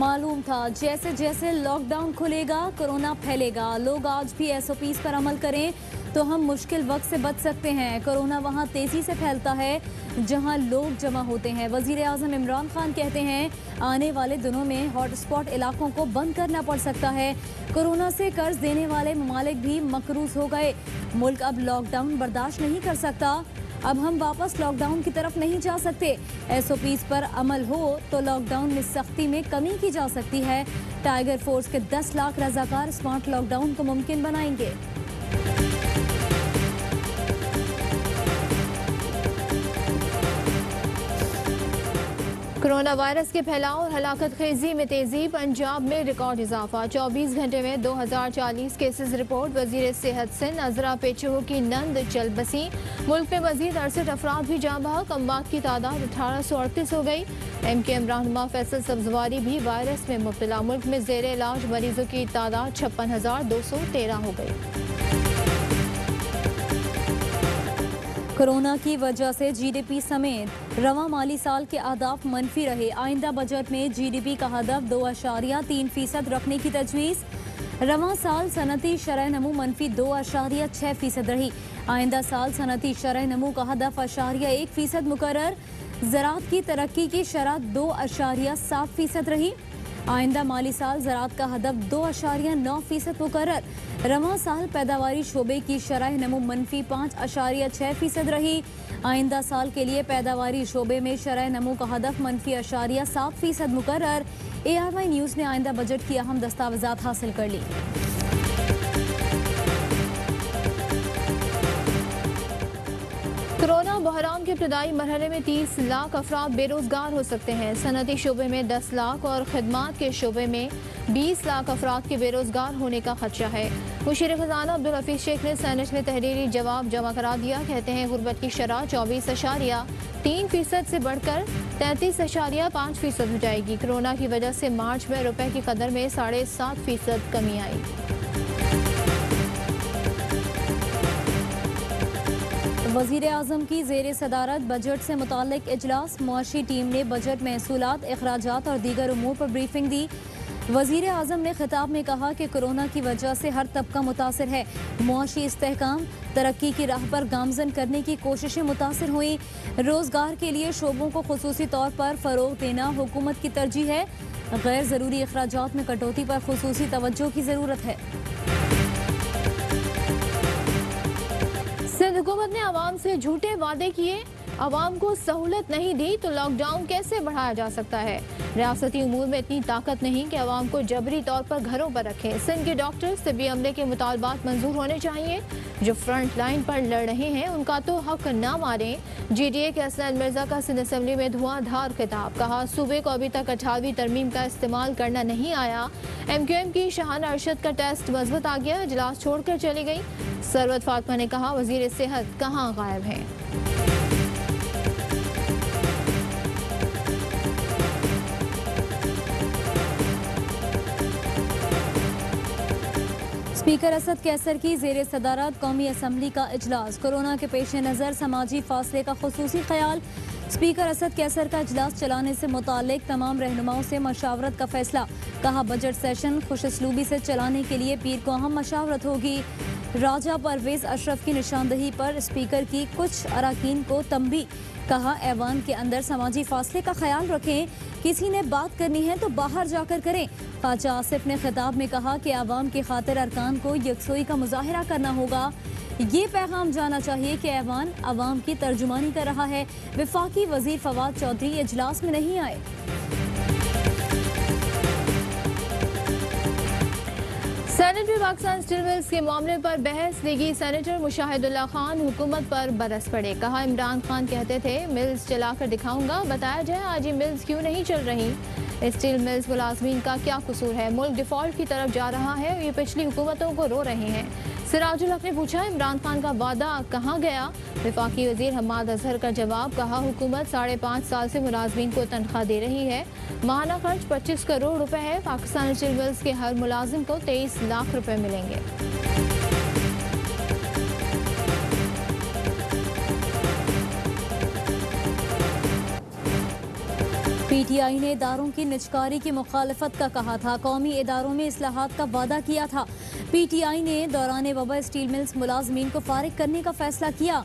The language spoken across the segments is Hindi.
मालूम था जैसे जैसे लॉकडाउन खुलेगा कोरोना फैलेगा। लोग आज भी एसओपीज पर अमल करें तो हम मुश्किल वक्त से बच सकते हैं। कोरोना वहां तेजी से फैलता है जहां लोग जमा होते हैं। वजीर आजम इमरान खान कहते हैं आने वाले दिनों में हॉटस्पॉट इलाकों को बंद करना पड़ सकता है। कोरोना से कर्ज देने वाले ममालिक भी मकरूज हो गए। मुल्क अब लॉकडाउन बर्दाश्त नहीं कर सकता। अब हम वापस लॉकडाउन की तरफ नहीं जा सकते। एसओपीज पर अमल हो तो लॉकडाउन में सख्ती में कमी की जा सकती है। टाइगर फोर्स के 10 लाख रजाकार स्मार्ट लॉकडाउन को मुमकिन बनाएंगे। कोरोना वायरस के फैलाव और हलाकत खेजी में तेजी। पंजाब में रिकॉर्ड इजाफा, 24 घंटे में 2040 केसेस रिपोर्ट। वजीर सेहत सिंध अजरा पेचो की नंद चल बसी। मुल्क में मजीद 68 अफराद भी जाँ बहक। अमवात की तादाद 1838 हो गई। MKM रहनुमा फैसल सब्जवारी भी वायरस में मुब्तला। मुल्क में जेर इलाज मरीजों की तादाद 56,213 हो गई। कोरोना की वजह से GDP समेत रवा माली साल के अहदाफ मनफी रहे। आइंदा बजट में GDP का हदफ 2.3% रखने की तजवीज़। रवा साल सनती शरह नमू मनफी 2.6% रही। आइंदा साल सनती शरह नमू का हदफ 1% मुकर्रर। ज़राअत की तरक्की की शरह 2.7% रही। आइंदा माली साल ज़राअत का हदफ 2.9% मुकर्रर। रवा साल पैदावारी शोबे की शरह नमू मनफी 5.6% रही। आइंदा साल के लिए पैदावारी शोबे में शरह नमू का हदफ मनफी 7% मुकर्रर। ARY न्यूज़ ने आइंदा बजट की अहम दस्तावेज़ात हासिल कर ली। कोरोना बहरान के इब्तदाई मरहले में 30 लाख अफराद बेरोजगार हो सकते हैं। सनती शोबे में 10 लाख और खदमात के शोबे में 20 लाख अफराद के बेरोजगार होने का खदशा है। मुशीर खजाना अब्दुल हफीज शेख ने सेनेट में तहरीरी जवाब जमा करा दिया। कहते हैं गुर्बत की शरह 24.3% से बढ़कर 33.5% हो जाएगी। कोरोना की वजह से मार्च में रुपए की कदर में 7.5% कमी आई। वज़ीर आज़म की ज़ेर सदारत बजट से मुताल्लिक इजलास। मुआशी टीम ने बजट महसूलात, अखराजात और दीगर उमूर पर ब्रीफिंग दी। वज़ीर आज़म ने खिताब में कहा कि कोरोना की वजह से हर तबका मुतासर है। मुआशी इस्तेहकाम, तरक्की की राह पर गामजन करने की कोशिशें मुतासर हुई। रोज़गार के लिए शोबों को खुसूसी तौर पर फ़रोग देना हुकूमत की तरजीह है। गैर ज़रूरी अखराजात में कटौती पर खुसूसी तवज्जो की ज़रूरत है। सिंध हुकूमत ने आवाम से झूठे वादे किए, आवाम को सहूलत नहीं दी तो लॉकडाउन कैसे बढ़ाया जा सकता है। रियासती उमूर में इतनी ताकत नहीं कि आवाम को जबरी तौर पर घरों पर रखें। सिंध के डॉक्टर्स तिब्बी अमले के मुतालबात मंजूर होने चाहिए। जो फ्रंट लाइन पर लड़ रहे हैं उनका तो हक ना मारें। GDA के हसन मिर्जा का सिंध असम्बली में धुआंधार खिताब। कहा सूबे को अभी तक 18वीं तरमीम का इस्तेमाल करना नहीं आया। MQM की शाहाना अरशद का टेस्ट मजबूत आ गया, इजलास छोड़कर चली गई। सरवत फातिमा ने कहा वजीर सेहत कहाँ गायब हैं। स्पीकर असद कैसर की ज़ेर सदारत कौमी असम्बली का इजलास। कोरोना के पेश नज़र समाजी फासले का खुसूसी ख्याल। स्पीकर असद कैसर का इजलास चलाने से मुताल्लिक तमाम रहनुमाओं से मशावरत का फैसला। कहा बजट सेशन खुशस्लूबी से चलाने के लिए पीर को अहम मशावरत होगी। राजा परवेज अशरफ की निशानदही पर स्पीकर की कुछ अरकान को तंबी। कहा ऐवान के अंदर समाजी फासले का ख्याल रखें। किसी ने बात करनी है तो बाहर जाकर करें। ख्वाजा आसिफ ने खिताब में कहा कि आवाम की खातिर अरकान को यकसोई का मुजाहिरा करना होगा। ये पैगाम जाना चाहिए कि ऐवान आवाम की तर्जुमानी कर रहा है। वफाकी वजीर फवाद चौधरी इजलास में नहीं आए। सेनेट में पाकिस्तान स्टील मिल्स के मामले पर बहस देगी सेनेटर मुशाहिदुल्लाह खान हुकूमत पर बरस पड़े। कहा इमरान खान कहते थे मिल्स चलाकर दिखाऊंगा, बताया जाए आज ये मिल्स क्यों नहीं चल रही। स्टील मिल्स मुलाजमीन का क्या कसूर है। मुल्क डिफॉल्ट की तरफ जा रहा है, ये पिछली हुकूमतों को रो रहे हैं। सिराजुल हक ने पूछा इमरान खान का वादा कहाँ गया। वफाकी वजीर हम्माद अजहर का जवाब। कहा हुकूमत 5.5 साल से मुलाजमीन को तनख्वाह दे रही है। माहाना खर्च 25 करोड़ रुपए है। पाकिस्तान स्टील मिल्स के हर मुलाजिम को 23 लाख रुपए मिलेंगे। PTI ने इदारों की निजकारी की मुखालफत का कहा था। कौमी इदारों में इस्लाहात का वादा किया था। PTI ने दौरान वबा स्टील मिल्स मुलाजमीन को फारिग करने का फैसला किया।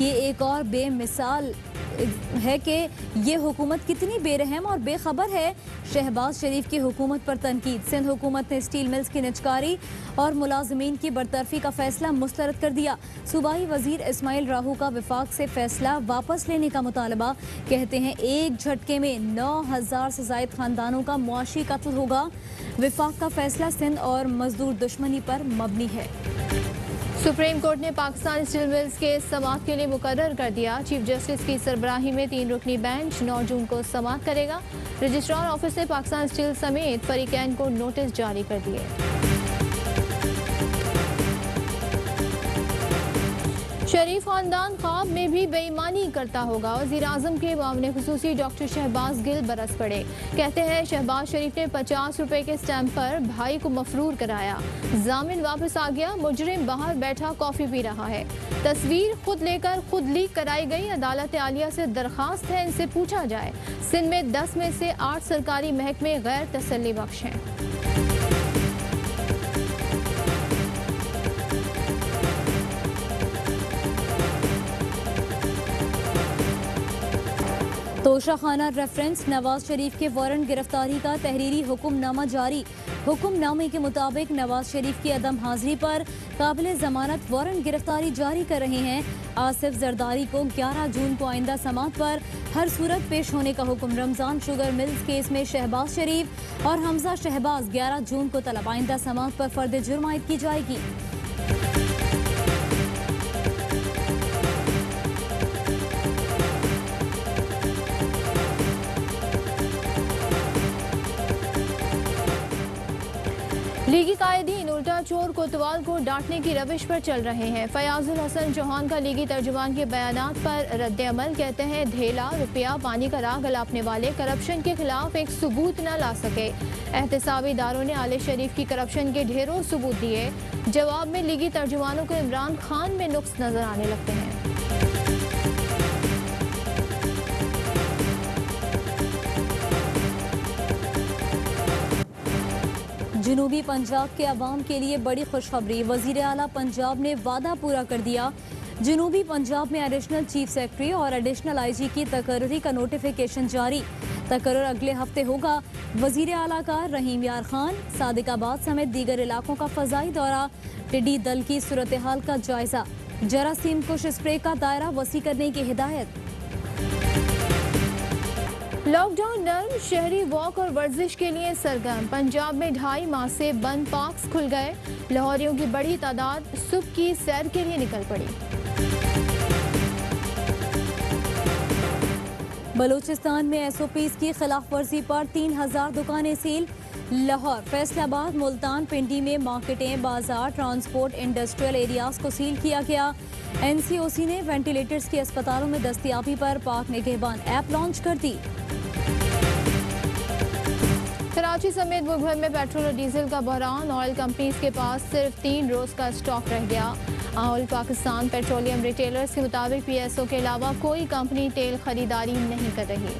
ये एक और बेमिसाल है कि ये हुकूमत कितनी बेरहम और बेखबर है। शहबाज शरीफ की हुकूमत पर तनकीद। सिंध हुकूमत ने स्टील मिल्स की निजकारी और मुलाजमीन की बरतरफी का फैसला मुस्तरद कर दिया। सूबाई वजीर इस्माइल राहू का विफाक से फैसला वापस लेने का मुतालबा। कहते हैं एक झटके में 9,000 से ज़ायद खानदानों का मुआशी कत्ल होगा। विफाक का फैसला सिंध और मजदूर दुश्मनी पर मबनी है। सुप्रीम कोर्ट ने पाकिस्तान स्टील मिल्स के समाअत के लिए मुकर्रर कर दिया। चीफ जस्टिस की सरबराही में 3 रुकनी बेंच 9 जून को समाअत करेगा। रजिस्ट्रार ऑफिस ने पाकिस्तान स्टील समेत फरीकैन को नोटिस जारी कर दिए। शरीफ खानदान ख्वाब में भी बेईमानी करता होगा। वज़ीर आज़म के मामले खुसूसी डॉक्टर शहबाज गिल बरस पड़े। कहते हैं शहबाज शरीफ ने 50 रुपए के स्टैम्प पर भाई को मफरूर कराया। जामिन वापस आ गया। मुजरिम बाहर बैठा कॉफी पी रहा है। तस्वीर खुद लेकर खुद लीक कराई गई। अदालत आलिया से दरखास्त है इनसे पूछा जाए। सिंध में 10 में से 8 सरकारी महकमे गैर तसल्ली बख्श हैं। तोशाखाना रेफरेंस नवाज शरीफ के वारंट गिरफ्तारी का तहरीरी हुक्मनामा जारी। हुक्मनामे के मुताबिक नवाज शरीफ की अदम हाजिरी पर काबिल जमानत वारंट गिरफ्तारी जारी कर रहे हैं। आसिफ जरदारी को 11 जून को आइंदा समाअत पर हर सूरत पेश होने का हुक्म। रमजान शुगर मिल्स केस में शहबाज शरीफ और हमजा शहबाज 11 जून को तलब। आइंदा समाअत पर फर्द जुर्म आयद की जाएगी। लीगी कायदीन उल्टा चोर कोतवाल को डांटने की रविश पर चल रहे हैं। फयाजुल हसन चौहान का लीगी तर्जुमान के बयानात पर रद्द-ए-अमल। कहते हैं ढेला रुपया पानी का राग अलापने वाले करप्शन के खिलाफ एक सबूत न ला सके। एहतसाबी इदारों ने आले शरीफ की करप्शन के ढेरों सबूत दिए। जवाब में लीगी तर्जुमानों को इमरान खान में नुक्स नजर आने लगते हैं। जनूबी पंजाब के अवाम के लिए बड़ी खुशखबरी। वजीर आला पंजाब ने वादा पूरा कर दिया। जनूबी पंजाब में एडिशनल चीफ सेक्रेटरी और एडिशनल IG की तकर्री का नोटिफिकेशन जारी। तकर्र अगले हफ्ते होगा। वजीर आला का रहीम यार खान सादिकाबाद समेत दीगर इलाकों का फजाई दौरा। टिड्डी दल की सूरत हाल का जायजा। जरासीम कुश स्प्रे का दायरा वसी करने की हिदायत। लॉकडाउन नर्म। शहरी वॉक और वर्जिश के लिए सरगर्म। पंजाब में 2.5 माह से बंद पार्क्स खुल गए। लाहौरियों की बड़ी तादाद सुबह की सैर के लिए निकल पड़ी। बलूचिस्तान में SOPs की खिलाफ वर्जी पर 3000 दुकानें सील। लाहौर, फैसलाबाद, मुल्तान, पिंडी में मार्केटें, बाजार, ट्रांसपोर्ट, इंडस्ट्रियल एरियाज को सील किया गया। NCOC ने वेंटिलेटर्स की अस्पतालों में दस्तयाबी पर पाक निगहबान ऐप लॉन्च कर दी। कराची समेत मुल्क भर में पेट्रोल और डीजल का बहरान। ऑयल कंपनीज के पास सिर्फ 3 रोज का स्टॉक रह गया। ऑयल पाकिस्तान पेट्रोलियम रिटेलर्स के मुताबिक PSO के अलावा कोई कंपनी तेल खरीदारी नहीं कर रही।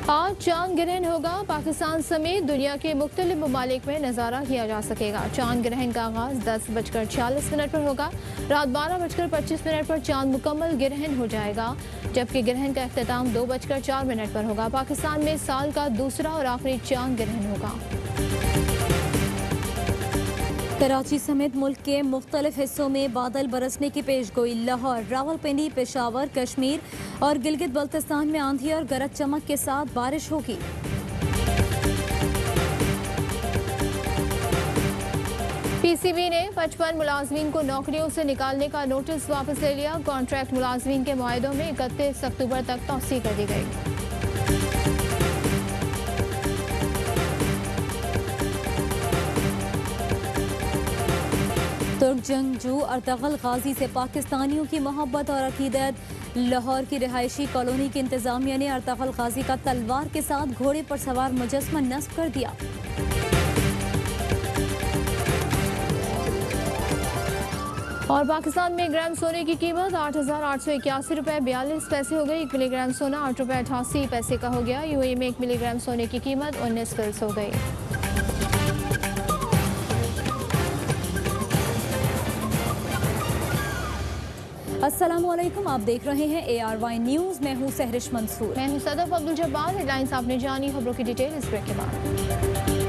आज चांद ग्रहण होगा। पाकिस्तान समेत दुनिया के मुख्तलिफ ममालिक में नज़ारा किया जा सकेगा। चांद ग्रहण का आगाज 10:46 पर होगा। रात 12:25 पर चांद मुकम्मल ग्रहण हो जाएगा, जबकि ग्रहण का अख्तिताम 2:04 पर होगा। पाकिस्तान में साल का दूसरा और आखिरी चांद ग्रहण होगा। कराची समेत मुल्क के मुख्तलिफ हिस्सों में बादल बरसने की पेशगोई। लाहौर, रावलपिंडी, पेशावर, कश्मीर और गिलगित बल्तिस्तान में आंधी और गरज चमक के साथ बारिश होगी। PCB ने 55 मुलाजमीन को नौकरियों से निकालने का नोटिस वापस ले लिया। कॉन्ट्रैक्ट मुलाजमीन के मुआहदों में 31 अक्टूबर तक तौसीह कर दी गई। तुर्क जंगजू अर्तगल गाजी से पाकिस्तानियों की मोहब्बत और अकीदत। लाहौर की रिहायशी कॉलोनी की इंतजामिया ने अर्तगल गाजी का तलवार के साथ घोड़े पर सवार मुजस्मा नस्ब कर दिया। और पाकिस्तान में ग्राम सोने की कीमत 8,881 रुपये 42 पैसे हो गई। 1 मिलीग्राम सोना 8 रुपये 88 पैसे का हो गया। यूएई में 1 मिलीग्राम सोने की कीमत 19 फिल्स हो गई। अस्सलामुअलैकुम, आप देख रहे हैं ARY न्यूज़। मैं हूं सहरिश मंसूर। मैं हूं सदफ अब्दुल जब्बार। हेडलाइंस आपने जानी, खबरों की डिटेल इस ब्रेक के बाद।